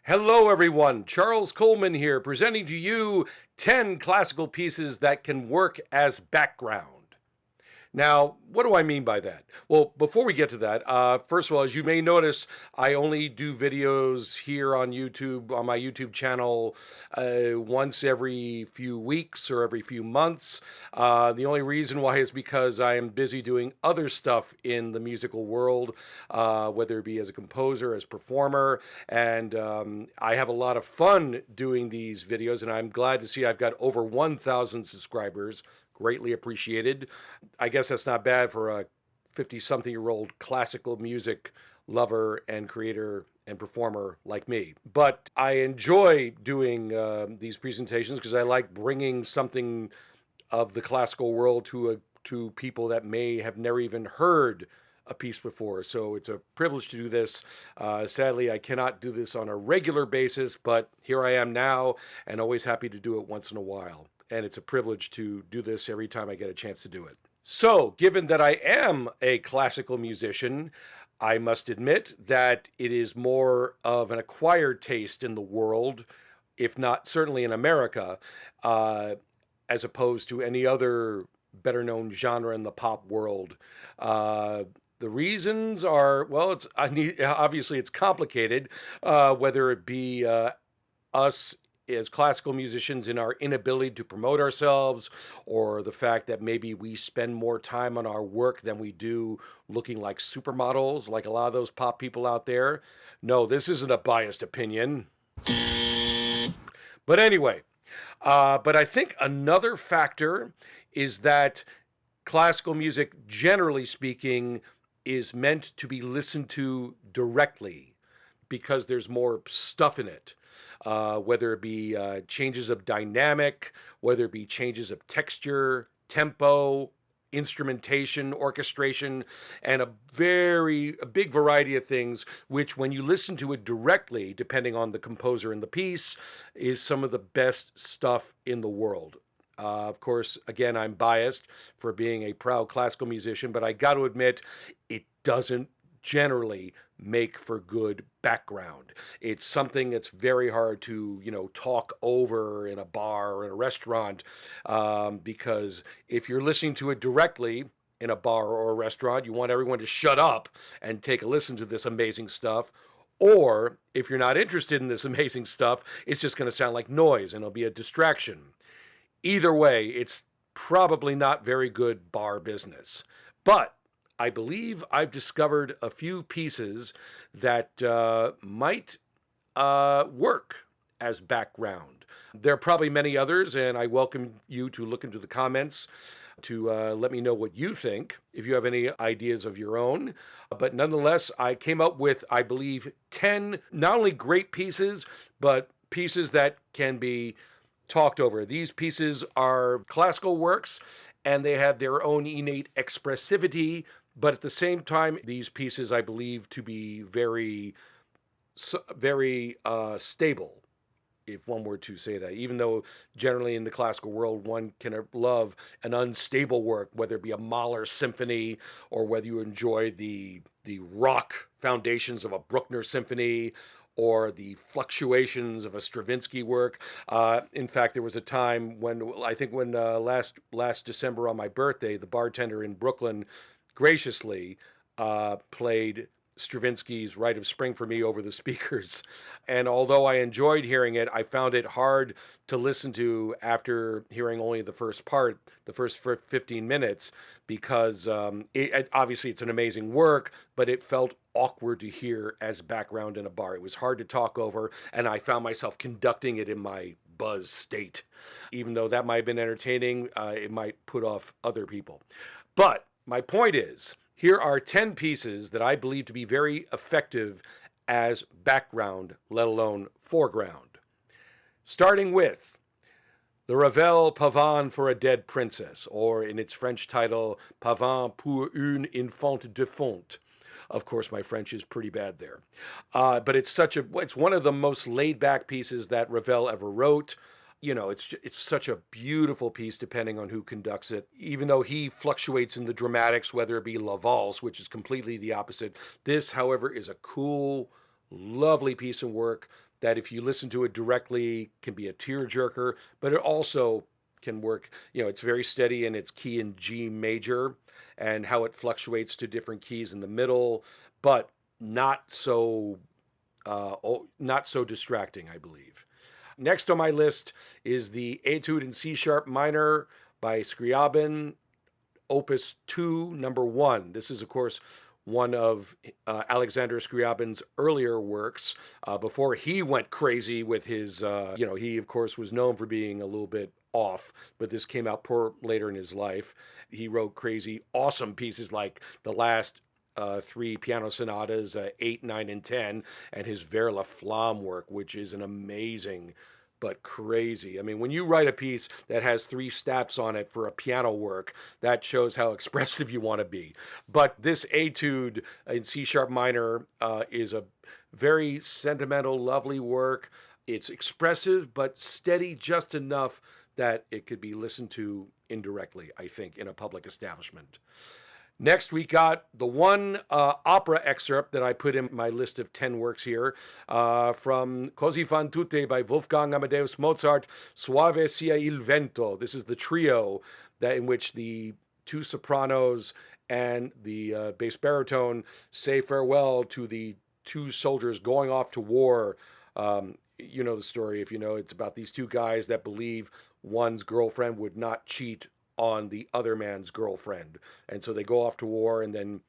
Hello, everyone. Charles Coleman here, presenting to you 10 classical pieces that can work as background. Now, what do I mean by that? Well, before we get to that, first of all, as you may notice, I only do videos here on YouTube, on my YouTube channel, once every few weeks or every few months. The only reason why is because I am busy doing other stuff in the musical world, whether it be as a composer, as performer, and I have a lot of fun doing these videos, and I'm glad to see I've got over 1,000 subscribers. Greatly appreciated. I guess that's not bad for a 50-something-year-old classical music lover and creator and performer like me. But I enjoy doing these presentations because I like bringing something of the classical world to people that may have never even heard a piece before. So it's a privilege to do this. Sadly, I cannot do this on a regular basis, but here I am now and always happy to do it once in a while. And it's a privilege to do this every time I get a chance to do it. So, given that I am a classical musician, I must admit that it is more of an acquired taste in the world, if not certainly in America, as opposed to any other better known genre in the pop world. The reasons are, well, obviously it's complicated, whether it be us as classical musicians in our inability to promote ourselves, or the fact that maybe we spend more time on our work than we do looking like supermodels, like a lot of those pop people out there. No, this isn't a biased opinion. But anyway, but I think another factor is that classical music, generally speaking, is meant to be listened to directly because there's more stuff in it. Whether it be changes of dynamic, whether it be changes of texture, tempo, instrumentation, orchestration, and a big variety of things, which when you listen to it directly, depending on the composer and the piece, is some of the best stuff in the world. Of course, again, I'm biased for being a proud classical musician, but I got to admit, it doesn't generally make for good background. It's something that's very hard to, talk over in a bar or in a restaurant, because if you're listening to it directly in a bar or a restaurant, you want everyone to shut up and take a listen to this amazing stuff. Or if you're not interested in this amazing stuff, it's just going to sound like noise and it'll be a distraction. Either way, it's probably not very good bar business. But I believe I've discovered a few pieces that might work as background. There are probably many others, and I welcome you to look into the comments to let me know what you think, if you have any ideas of your own. But nonetheless, I came up with, I believe, 10 not only great pieces, but pieces that can be talked over. These pieces are classical works, and they have their own innate expressivity, but at the same time, these pieces I believe to be very, very stable, if one were to say that. Even though generally in the classical world, one can love an unstable work, whether it be a Mahler symphony or whether you enjoy the rock foundations of a Bruckner symphony or the fluctuations of a Stravinsky work. In fact, there was a time when last December on my birthday, the bartender in Brooklyn graciously played Stravinsky's Rite of Spring for me over the speakers. And although I enjoyed hearing it, I found it hard to listen to after hearing only the first 15 minutes, because obviously it's an amazing work, but it felt awkward to hear as background in a bar. It was hard to talk over, and I found myself conducting it in my buzz state. Even though that might have been entertaining, it might put off other people. But my point is, here are 10 pieces that I believe to be very effective as background, let alone foreground. Starting with the Ravel Pavane for a Dead Princess, or in its French title, Pavane pour une Infante Defunte. Of course, my French is pretty bad there. But it's one of the most laid-back pieces that Ravel ever wrote. It's such a beautiful piece depending on who conducts it. Even though he fluctuates in the dramatics, whether it be La Valse, which is completely the opposite. This, however, is a cool, lovely piece of work that if you listen to it directly can be a tearjerker, but it also can work. It's very steady in its key in G major and how it fluctuates to different keys in the middle, but not so distracting, I believe. Next on my list is the Etude in C sharp minor by Scriabin, Opus 2, number 1. This is, of course, one of Alexander Scriabin's earlier works before he went crazy with his, he, of course, was known for being a little bit off, but this came out later in his life. He wrote crazy, awesome pieces like the last three piano sonatas, 8, 9, and 10, and his Vers la Flamme work, which is an amazing but crazy. I mean, when you write a piece that has three steps on it for a piano work, that shows how expressive you want to be. But this Etude in C sharp minor is a very sentimental, lovely work. It's expressive, but steady just enough that it could be listened to indirectly, I think, in a public establishment. Next, we got the one opera excerpt that I put in my list of 10 works here from Cosi fan tutte by Wolfgang Amadeus Mozart, Soave sia il vento. This is the trio in which the two sopranos and the bass baritone say farewell to the two soldiers going off to war. You know the story. If you know, it's about these two guys that believe one's girlfriend would not cheat on the other man's girlfriend. And so they go off to war and then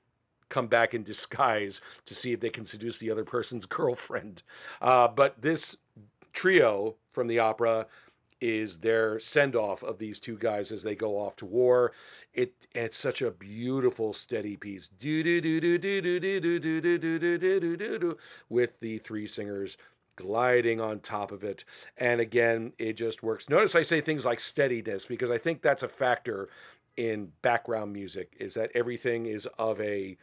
come back in disguise to see if they can seduce the other person's girlfriend. But this trio from the opera is their send-off of these two guys as they go off to war. It's such a beautiful, steady piece. With the three singers gliding on top of it. And again, it just works. Notice I say things like steadiness because I think that's a factor in background music, is that everything is of a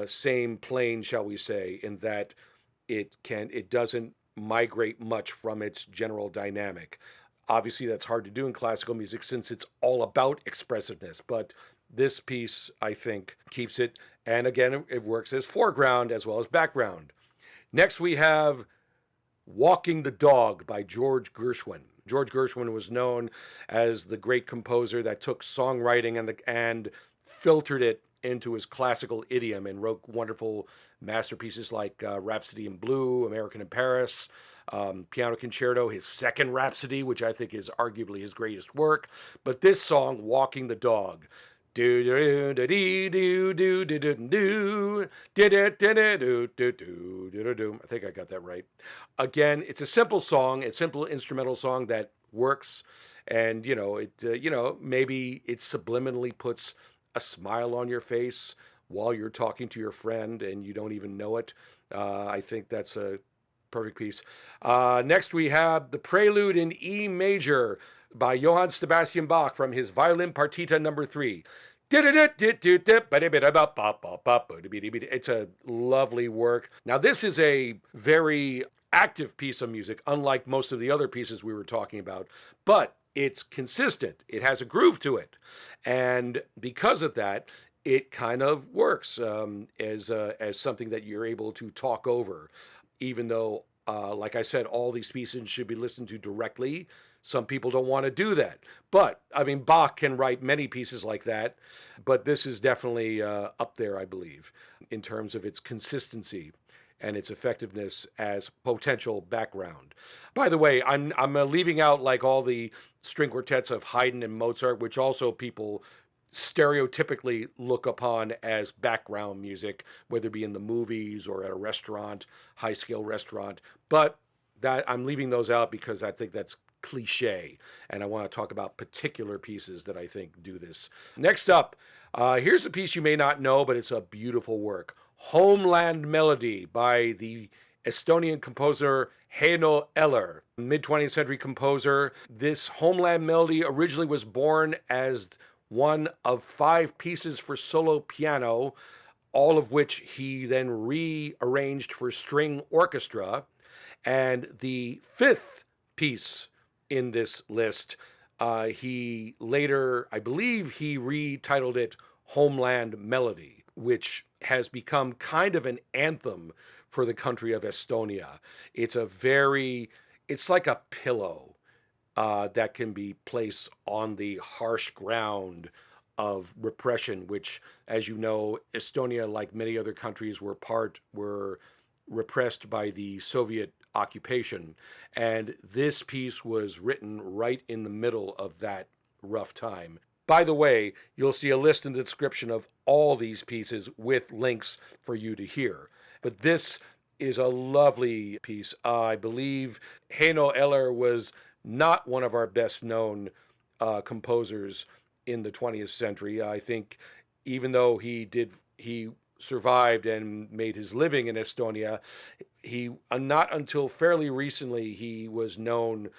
same plane, shall we say, in that it doesn't migrate much from its general dynamic. Obviously, that's hard to do in classical music since it's all about expressiveness, but this piece, I think, keeps it. And again, it works as foreground as well as background. Next, we have Walking the Dog by George Gershwin. George Gershwin was known as the great composer that took songwriting and filtered it into his classical idiom and wrote wonderful masterpieces like Rhapsody in Blue, American in Paris, Piano Concerto, his second Rhapsody, which I think is arguably his greatest work. But this song, Walking the Dog, I think I got that right. Again, it's a simple song, a simple instrumental song that works, and maybe it subliminally puts a smile on your face while you're talking to your friend and you don't even know it. I think that's a perfect piece. Next, we have the Prelude in E major by Johann Sebastian Bach from his Violin Partita No.3. It's a lovely work. Now, this is a very active piece of music, unlike most of the other pieces we were talking about, but it's consistent. It has a groove to it. And because of that, it kind of works as something that you're able to talk over, even though, like I said, all these pieces should be listened to directly. Some people don't want to do that. But, I mean, Bach can write many pieces like that, but this is definitely up there, I believe, in terms of its consistency and its effectiveness as potential background. By the way, I'm leaving out like all the string quartets of Haydn and Mozart, which also people stereotypically look upon as background music, whether it be in the movies or at a restaurant, high-scale restaurant. But that I'm leaving those out because I think that's cliche, and I want to talk about particular pieces that I think do this. Next up, here's a piece you may not know, but it's a beautiful work. Homeland Melody by the Estonian composer Heino Eller, mid-20th century composer. This Homeland Melody originally was born as one of 5 pieces for solo piano, all of which he then rearranged for string orchestra. And the 5th piece in this list, he later, I believe he retitled it Homeland Melody, which has become kind of an anthem for the country of Estonia. It's like a pillow that can be placed on the harsh ground of repression, which, as you know, Estonia, like many other countries, were repressed by the Soviet occupation. And this piece was written right in the middle of that rough time. By the way, you'll see a list in the description of all these pieces with links for you to hear. But this is a lovely piece. I believe Heino Eller was not one of our best known composers in the 20th century. I think even though he survived and made his living in Estonia, he not until fairly recently he was known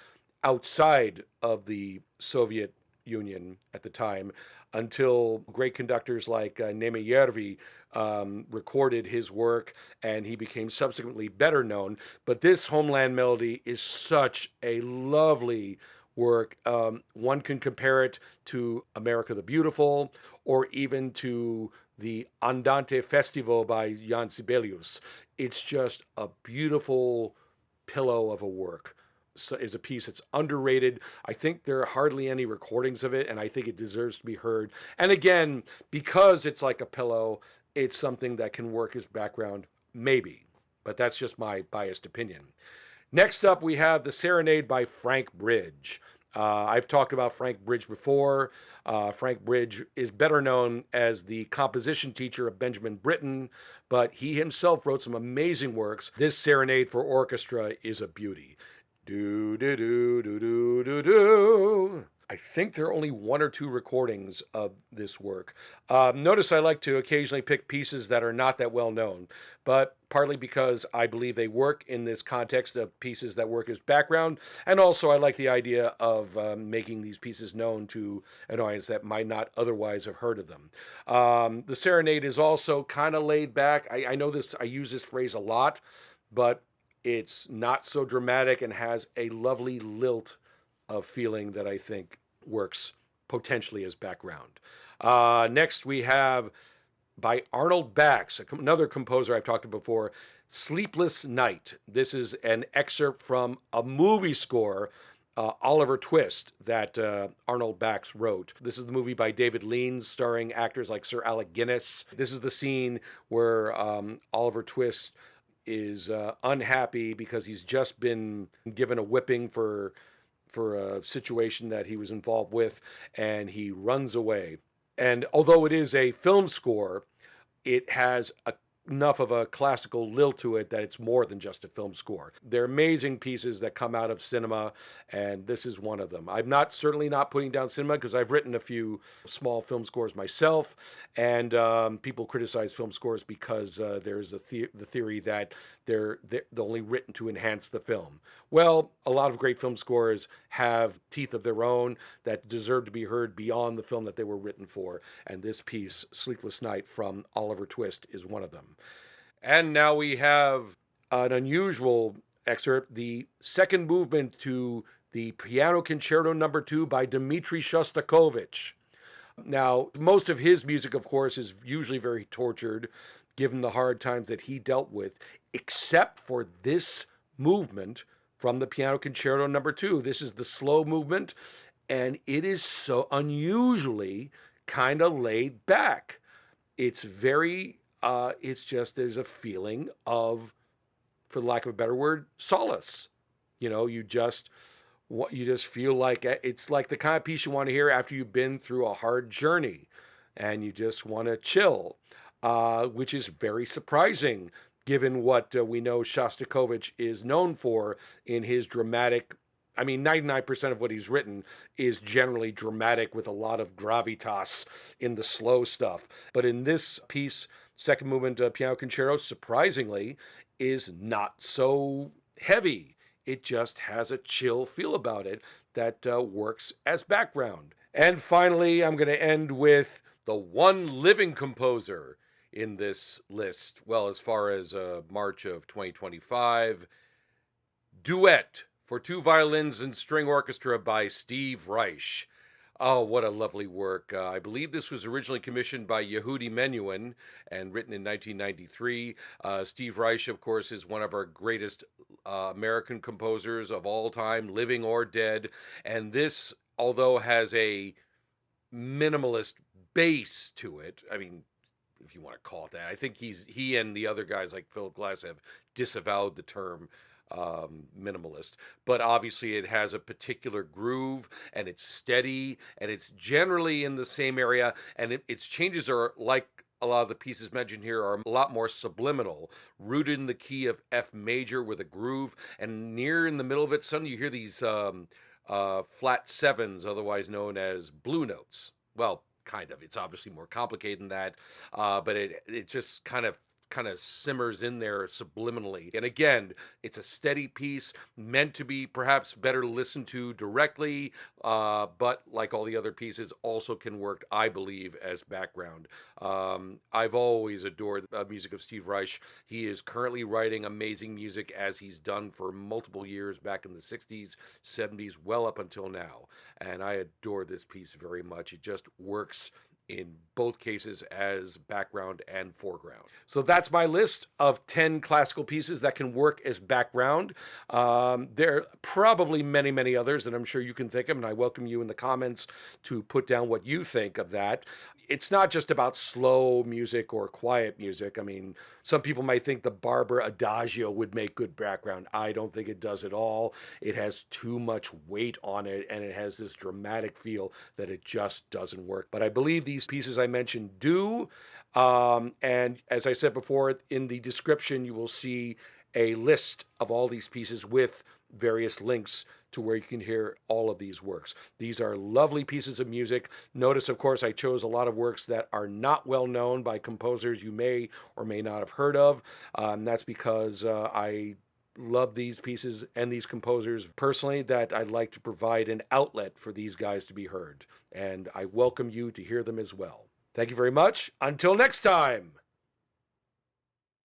outside of the Soviet Union at the time, until great conductors like Nemejärvi recorded his work, and he became subsequently better known. But this Homeland melody is such a lovely work. One can compare it to America the Beautiful, or even to the Andante Festival by Jan Sibelius. It's just a beautiful pillow of a work. So is a piece that's underrated. I think there are hardly any recordings of it, and I think it deserves to be heard. And again, because it's like a pillow, it's something that can work as background, maybe. But that's just my biased opinion. Next up, we have the Serenade by Frank Bridge. I've talked about Frank Bridge before. Frank Bridge is better known as the composition teacher of Benjamin Britten, but he himself wrote some amazing works. This Serenade for orchestra is a beauty. Do, do, do, do, do, do, do. I think there are only one or two recordings of this work. Notice I like to occasionally pick pieces that are not that well known, but partly because I believe they work in this context of pieces that work as background, and also I like the idea of making these pieces known to an audience that might not otherwise have heard of them. The Serenade is also kind of laid back. I know this. I use this phrase a lot, but it's not so dramatic and has a lovely lilt of feeling that I think works potentially as background. Next, we have by Arnold Bax, another composer I've talked about before, Sleepless Night. This is an excerpt from a movie score, Oliver Twist, that Arnold Bax wrote. This is the movie by David Lean, starring actors like Sir Alec Guinness. This is the scene where Oliver Twist is unhappy because he's just been given a whipping for a situation that he was involved with, and he runs away. And although it is a film score, it has enough of a classical lilt to it that it's more than just a film score. They're amazing pieces that come out of cinema, and this is one of them. I'm certainly not putting down cinema, because I've written a few small film scores myself, and people criticize film scores because there's the theory that they're only written to enhance the film. Well, a lot of great film scores have teeth of their own that deserve to be heard beyond the film that they were written for, and this piece, Sleepless Night from Oliver Twist, is one of them. And now we have an unusual excerpt, the second movement to the Piano Concerto No. 2 by Dmitri Shostakovich. Now, most of his music, of course, is usually very tortured, given the hard times that he dealt with, except for this movement from the Piano Concerto No. 2. This is the slow movement, and it is so unusually kind of laid back. It's very, it's just, there's a feeling of, for lack of a better word, solace. You just feel like it's like the kind of piece you want to hear after you've been through a hard journey, and you just want to chill, which is very surprising given what we know Shostakovich is known for in his dramatic. 99% of what he's written is generally dramatic with a lot of gravitas in the slow stuff. But in this piece, second movement Piano Concerto, surprisingly, is not so heavy. It just has a chill feel about it that works as background. And finally, I'm going to end with the one living composer in this list, well, as far as March of 2025, Duet for two violins and string orchestra by Steve Reich. Oh, what a lovely work. I believe this was originally commissioned by Yehudi Menuhin and written in 1993. Steve Reich, of course, is one of our greatest American composers of all time, living or dead. And this, although has a minimalist base to it, I mean, if you want to call it that. I think he and the other guys like Philip Glass have disavowed the term minimalist, but obviously it has a particular groove and it's steady and it's generally in the same area, and its changes are like a lot of the pieces mentioned here are a lot more subliminal, rooted in the key of F major with a groove, and near in the middle of it, suddenly you hear these flat sevens, otherwise known as blue notes. Well, kind of. It's obviously more complicated than that, but it just kind of simmers in there subliminally. And again, it's a steady piece meant to be perhaps better listened to directly, but like all the other pieces, also can work, I believe, as background. I've always adored the music of Steve Reich. He is currently writing amazing music as he's done for multiple years back in the 60s, 70s, well up until now. And I adore this piece very much. It just works in both cases as background and foreground. So that's my list of 10 classical pieces that can work as background. There are probably many, many others that I'm sure you can think of, and I welcome you in the comments to put down what you think of that. It's not just about slow music or quiet music. I mean, some people might think the Barber Adagio would make good background. I don't think it does at all. It has too much weight on it, and it has this dramatic feel that it just doesn't work. But I believe these pieces I mentioned do. And as I said before, in the description, you will see a list of all these pieces with various links to where you can hear all of these works. These are lovely pieces of music. Notice, of course, I chose a lot of works that are not well known by composers you may or may not have heard of. That's because I love these pieces and these composers personally, that I'd like to provide an outlet for these guys to be heard. And I welcome you to hear them as well. Thank you very much. Until next time.